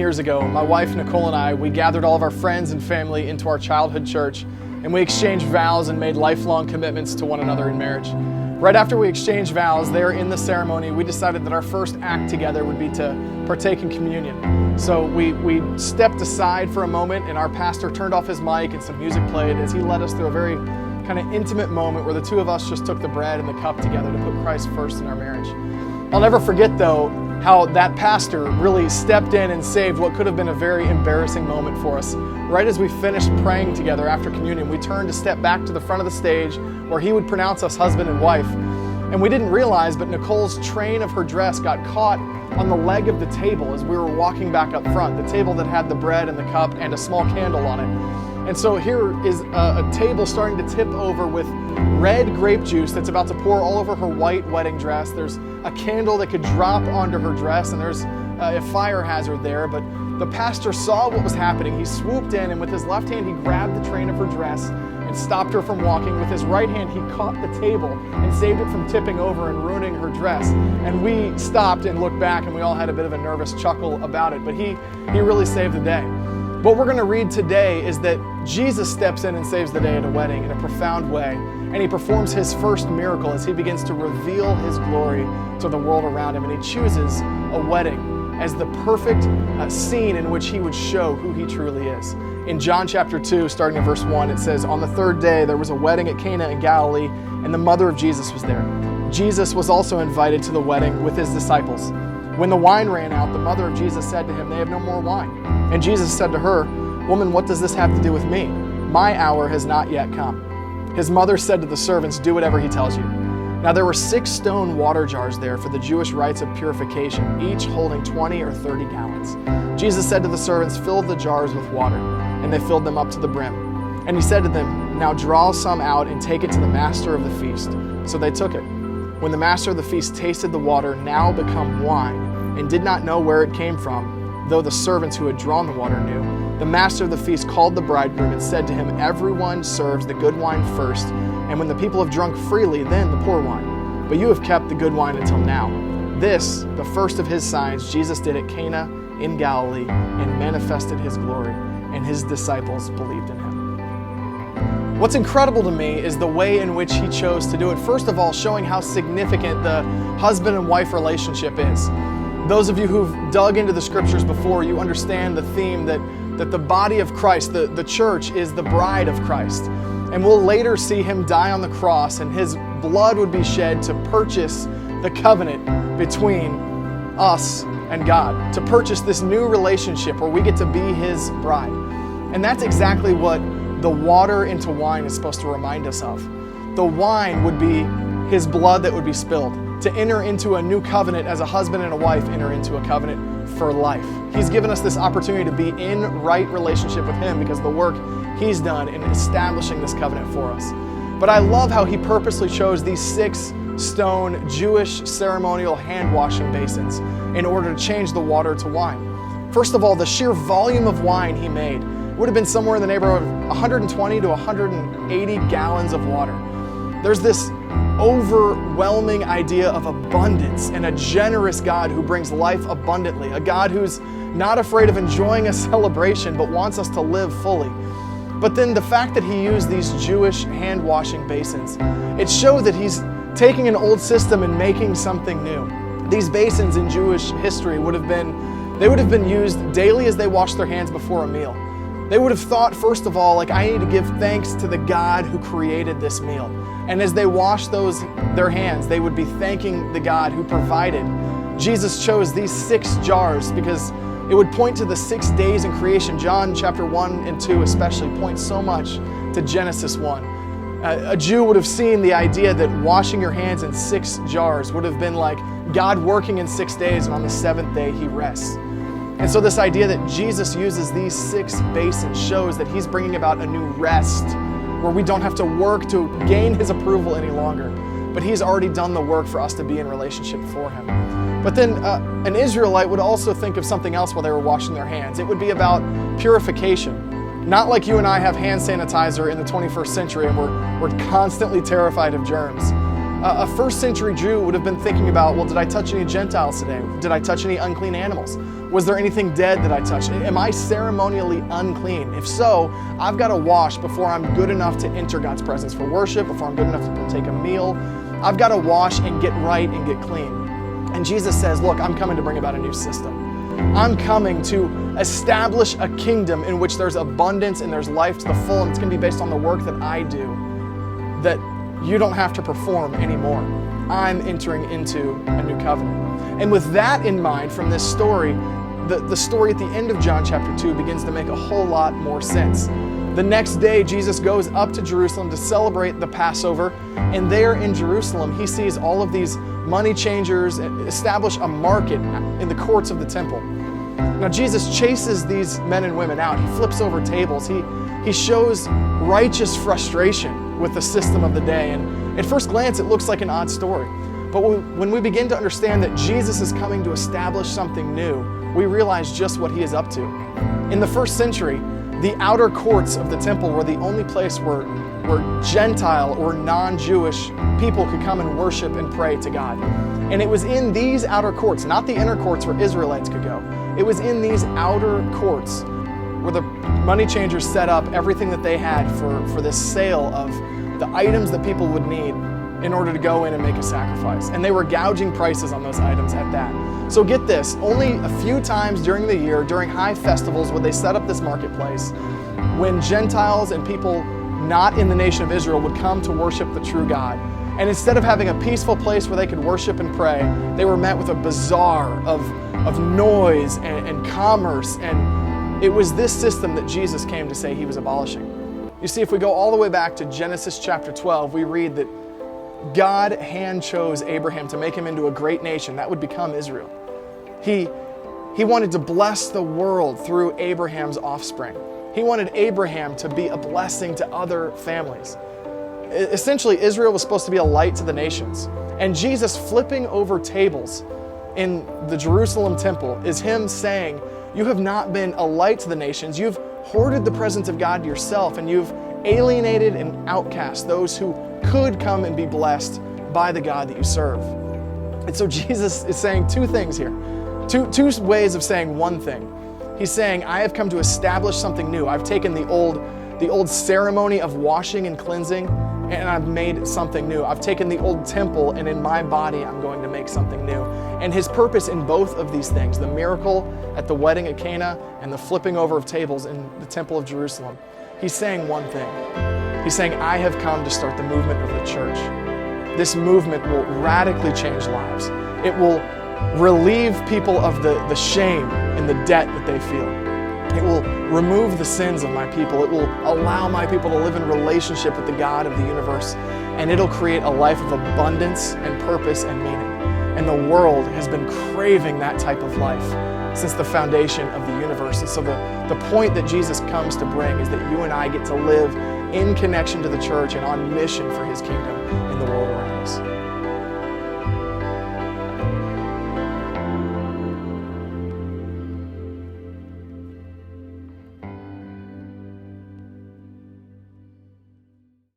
years ago, my wife Nicole and I, we gathered all of our friends and family into our childhood church, and we exchanged vows and made lifelong commitments to one another in marriage. Right after we exchanged vows, there in the ceremony, we decided that our first act together would be to partake in communion. So we stepped aside for a moment, and our pastor turned off his mic and some music played as he led us through a very kind of intimate moment where the two of us just took the bread and the cup together to put Christ first in our marriage. I'll never forget, though, how that pastor really stepped in and saved what could have been a very embarrassing moment for us. Right as we finished praying together after communion, we turned to step back to the front of the stage where he would pronounce us husband and wife. And we didn't realize, but Nicole's train of her dress got caught on the leg of the table as we were walking back up front, the table that had the bread and the cup and a small candle on it. And so here is a table starting to tip over with red grape juice that's about to pour all over her white wedding dress. There's a candle that could drop onto her dress, and there's a fire hazard there. But the pastor saw what was happening. He swooped in, and with his left hand, he grabbed the train of her dress and stopped her from walking. With his right hand, he caught the table and saved it from tipping over and ruining her dress. And we stopped and looked back, and we all had a bit of a nervous chuckle about it. But he really saved the day. What we're going to read today is that Jesus steps in and saves the day at a wedding in a profound way, and he performs his first miracle as he begins to reveal his glory to the world around him, and he chooses a wedding as the perfect scene in which he would show who he truly is. In John chapter 2, starting at verse 1, it says, "On the third day there was a wedding at Cana in Galilee, and the mother of Jesus was there. Jesus was also invited to the wedding with his disciples. When the wine ran out, the mother of Jesus said to him, 'They have no more wine.' And Jesus said to her, 'Woman, what does this have to do with me? My hour has not yet come.' His mother said to the servants, 'Do whatever he tells you.' Now there were 6 stone water jars there for the Jewish rites of purification, each holding 20 or 30 gallons. Jesus said to the servants, 'Fill the jars with water.' And they filled them up to the brim. And he said to them, 'Now draw some out and take it to the master of the feast.' So they took it. When the master of the feast tasted the water, now become wine, and did not know where it came from, though the servants who had drawn the water knew, the master of the feast called the bridegroom and said to him, 'Everyone serves the good wine first, and when the people have drunk freely, then the poor wine. But you have kept the good wine until now.' This, the first of his signs, Jesus did at Cana in Galilee and manifested his glory, and his disciples believed in him." What's incredible to me is the way in which he chose to do it. First of all, showing how significant the husband and wife relationship is. Those of you who've dug into the scriptures before, you understand the theme that the body of Christ, the church, is the bride of Christ. And we'll later see him die on the cross, and his blood would be shed to purchase the covenant between us and God, to purchase this new relationship where we get to be his bride. And that's exactly what the water into wine is supposed to remind us of. The wine would be his blood that would be spilled, to enter into a new covenant as a husband and a wife enter into a covenant for life. He's given us this opportunity to be in right relationship with him because of the work he's done in establishing this covenant for us. But I love how he purposely chose these 6 stone Jewish ceremonial hand-washing basins in order to change the water to wine. First of all, the sheer volume of wine he made would have been somewhere in the neighborhood of 120 to 180 gallons of water. There's this overwhelming idea of abundance and a generous God who brings life abundantly, a God who's not afraid of enjoying a celebration but wants us to live fully. But then the fact that he used these Jewish hand-washing basins, it showed that he's taking an old system and making something new. These basins in Jewish history would have been used daily as they washed their hands before a meal. They would have thought, first of all, like, I need to give thanks to the God who created this meal. And as they washed their hands, they would be thanking the God who provided. Jesus chose these 6 jars because it would point to the 6 days in creation. John chapter 1 and 2 especially point so much to Genesis 1. A Jew would have seen the idea that washing your hands in 6 jars would have been like God working in 6 days, and on the 7th day he rests. And so this idea that Jesus uses these 6 basins shows that he's bringing about a new rest where we don't have to work to gain his approval any longer, but he's already done the work for us to be in relationship for him. But then an Israelite would also think of something else while they were washing their hands. It would be about purification. Not like you and I have hand sanitizer in the 21st century and we're constantly terrified of germs. A first century Jew would have been thinking about, well, did I touch any Gentiles today? Did I touch any unclean animals? Was there anything dead that I touched? Am I ceremonially unclean? If so, I've got to wash before I'm good enough to enter God's presence for worship, before I'm good enough to partake a meal. I've got to wash and get right and get clean. And Jesus says, look, I'm coming to bring about a new system. I'm coming to establish a kingdom in which there's abundance and there's life to the full, and it's going to be based on the work that I do, that you don't have to perform anymore. I'm entering into a new covenant. And with that in mind, from this story, the story at the end of John chapter 2 begins to make a whole lot more sense. The next day, Jesus goes up to Jerusalem to celebrate the Passover, and there in Jerusalem, he sees all of these money changers establish a market in the courts of the temple. Now, Jesus chases these men and women out. He flips over tables. He shows righteous frustration with the system of the day, and at first glance, it looks like an odd story. But when we begin to understand that Jesus is coming to establish something new, we realize just what he is up to. In the first century, the outer courts of the temple were the only place where Gentile or non-Jewish people could come and worship and pray to God. And it was in these outer courts, not the inner courts where Israelites could go. It was in these outer courts where the money changers set up everything that they had for this sale of the items that people would need in order to go in and make a sacrifice. And they were gouging prices on those items at that. So get this, only a few times during the year, during high festivals, would they set up this marketplace when Gentiles and people not in the nation of Israel would come to worship the true God. And instead of having a peaceful place where they could worship and pray, they were met with a bazaar of noise and commerce. And it was this system that Jesus came to say he was abolishing. You see, if we go all the way back to Genesis chapter 12, we read that God hand chose Abraham to make him into a great nation that would become Israel. He wanted to bless the world through Abraham's offspring. He wanted Abraham to be a blessing to other families. Essentially, Israel was supposed to be a light to the nations. And Jesus flipping over tables in the Jerusalem temple is him saying, you have not been a light to the nations. You've hoarded the presence of God to yourself, and you've alienated and outcast those who could come and be blessed by the God that you serve. And so Jesus is saying two things here. Two ways of saying one thing. He's saying, I have come to establish something new. I've taken the old ceremony of washing and cleansing, and I've made something new. I've taken the old temple, and in my body, I'm going to make something new. And his purpose in both of these things, the miracle at the wedding at Cana and the flipping over of tables in the temple of Jerusalem, he's saying one thing. He's saying, I have come to start the movement of the church. This movement will radically change lives. It will relieve people of the shame and the debt that they feel. It will remove the sins of my people. It will allow my people to live in relationship with the God of the universe. And it'll create a life of abundance and purpose and meaning. And the world has been craving that type of life since the foundation of the universe. And so the point that Jesus comes to bring is that you and I get to live in connection to the church and on mission for his kingdom in the world around us.